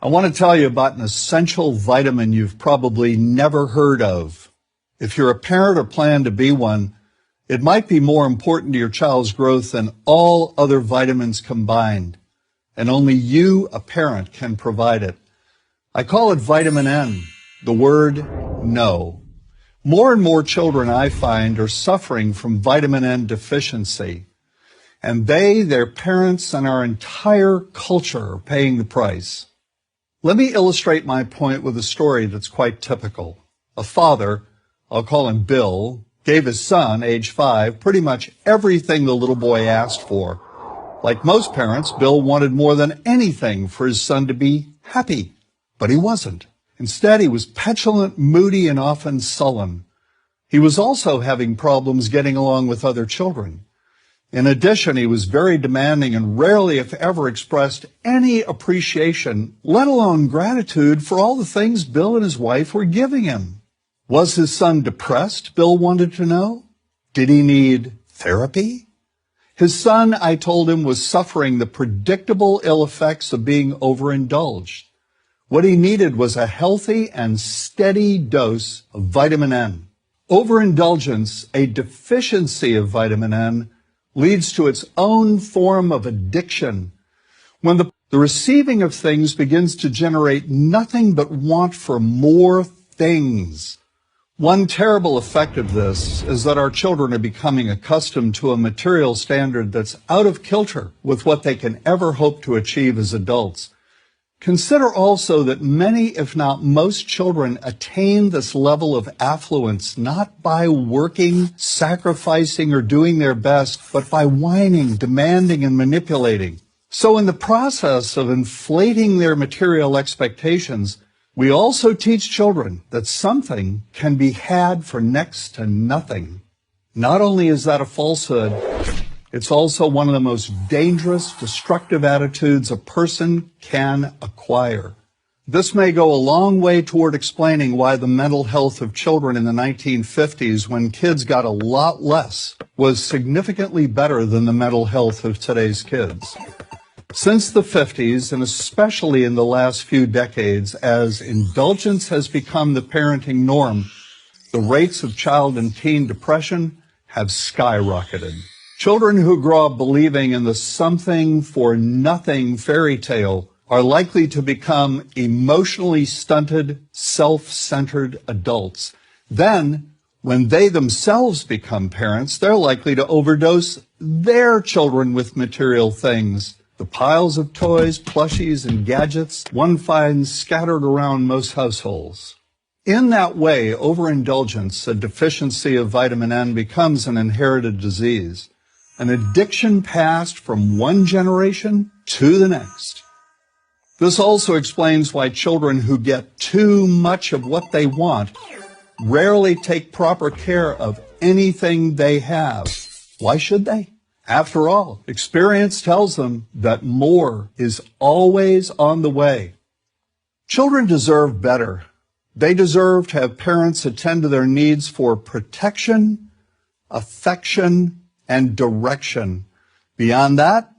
I want to tell you about an essential vitamin you've probably never heard of. If you're a parent or plan to be one, it might be more important to your child's growth than all other vitamins combined, and only you, a parent, can provide it. I call it vitamin N, the word no. More and more children, I find, are suffering from vitamin N deficiency, and they, their parents, and our entire culture are paying the price. Let me illustrate my point with a story that's quite typical. A father, I'll call him Bill, gave his son, age 5, pretty much everything the little boy asked for. Like most parents, Bill wanted more than anything for his son to be happy, but he wasn't. Instead, he was petulant, moody, and often sullen. He was also having problems getting along with other children. In addition, he was very demanding and rarely, if ever, expressed any appreciation, let alone gratitude, for all the things Bill and his wife were giving him. Was his son depressed, Bill wanted to know? Did he need therapy? His son, I told him, was suffering the predictable ill effects of being overindulged. What he needed was a healthy and steady dose of vitamin N. Overindulgence, a deficiency of vitamin N, leads to its own form of addiction. When the receiving of things begins to generate nothing but want for more things. One terrible effect of this is that our children are becoming accustomed to a material standard that's out of kilter with what they can ever hope to achieve as adults. Consider also that many, if not most, children attain this level of affluence not by working, sacrificing, or doing their best, but by whining, demanding, and manipulating. So in the process of inflating their material expectations, we also teach children that something can be had for next to nothing. Not only is that a falsehood, it's also one of the most dangerous, destructive attitudes a person can acquire. This may go a long way toward explaining why the mental health of children in the 1950s, when kids got a lot less, was significantly better than the mental health of today's kids. Since the 50s, and especially in the last few decades, as indulgence has become the parenting norm, the rates of child and teen depression have skyrocketed. Children who grow up believing in the something for nothing fairy tale are likely to become emotionally stunted, self-centered adults. Then, when they themselves become parents, they're likely to overdose their children with material things. The piles of toys, plushies, and gadgets one finds scattered around most households. In that way, overindulgence, a deficiency of vitamin N, becomes an inherited disease. An addiction passed from one generation to the next. This also explains why children who get too much of what they want rarely take proper care of anything they have. Why should they? After all, experience tells them that more is always on the way. Children deserve better. They deserve to have parents attend to their needs for protection, affection, and direction. Beyond that,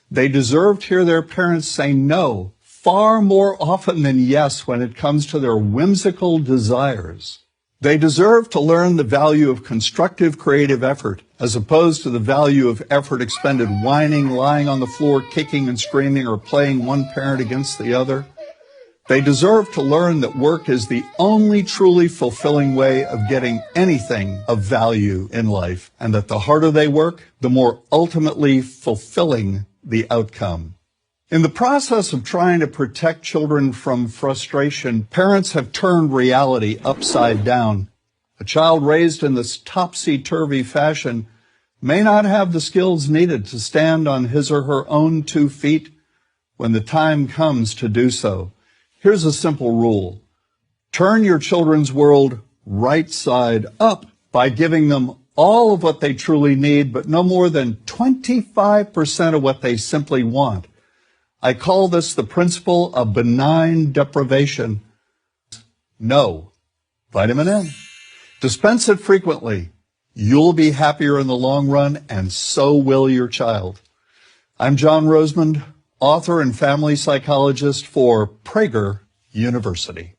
they deserve to hear their parents say no far more often than yes when it comes to their whimsical desires. They deserve to learn the value of constructive creative effort as opposed to the value of effort expended whining, lying on the floor, kicking and screaming, or playing one parent against the other. They deserve to learn that work is the only truly fulfilling way of getting anything of value in life, and that the harder they work, the more ultimately fulfilling the outcome. In the process of trying to protect children from frustration, parents have turned reality upside down. A child raised in this topsy-turvy fashion may not have the skills needed to stand on his or her own 2 feet when the time comes to do so. Here's a simple rule. Turn your children's world right side up by giving them all of what they truly need, but no more than 25% of what they simply want. I call this the principle of benign deprivation. No. Vitamin N. Dispense it frequently. You'll be happier in the long run, and so will your child. I'm John Rosemond, author and family psychologist for Prager University.